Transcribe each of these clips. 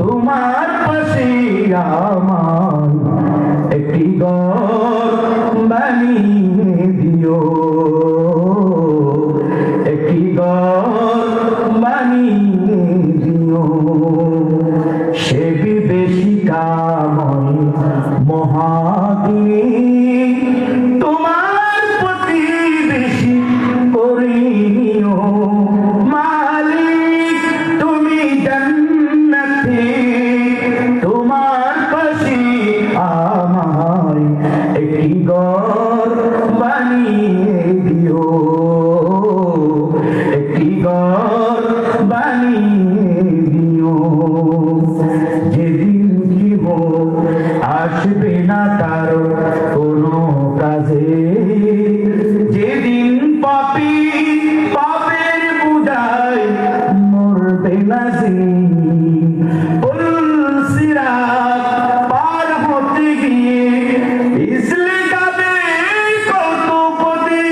তোমার পাশে আমার একটি ঘর বানিয়ে দিও, একটি ঘর বানিয়ে দিও। সে বিদেশিকাময় মহাদিনী তোমার প্রতিবেশী করে নিও। মালিক তুমি জান্নাতে তোমার পাশে আমার একটি ঘর বানিয়ে দিও, একটি ঘর বানিয়ে দিও। যেদিন কি হোক আসবে না কারো কোনো কাজে, যেদিন পাপী পাপের বুঝায় মরবে না যে, সিরাত পার হতে গিয়ে পিছলে যাবে কত পথে।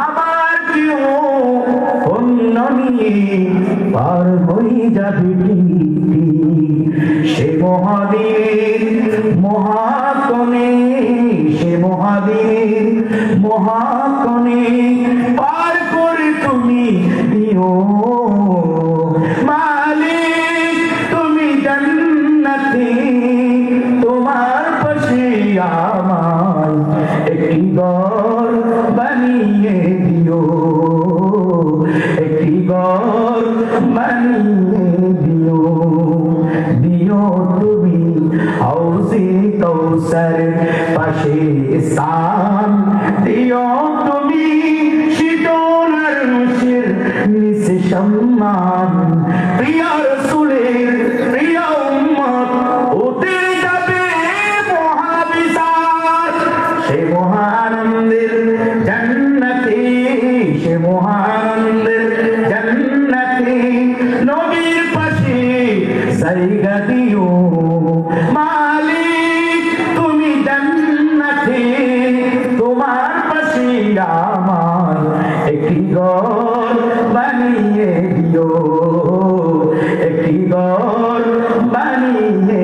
আবার কেউ অন্য নিয়ে পার হয়ে যাবে সে মহাবীর মহাকনে, সে মহাবীর মহাকনে পার করে তুমি দিও। মালিক তুমি জান্নাতে তোমার পাশে আমার একটি ঘর বানিয়ে দিও, একটি ঘর বানিয়ে দিও। দিও তুমি হাউজে কৌসার পাশে স্থান, দিও তুমি শীতল আরশের নিচে সম্মান। প্রিয় রাসূলের প্রিয় উম্মত হতে যাবে মহাবিচার, সে মহানন্দের জান্নাতে, সে মহানন্দের জান্নাতে নবীর পাশে জায়গা দিও। মালিক তুমি জান্নাতে তোমার পাশে আমার একটি ঘর বানিয়ে দিও, একটি ঘর বানিয়ে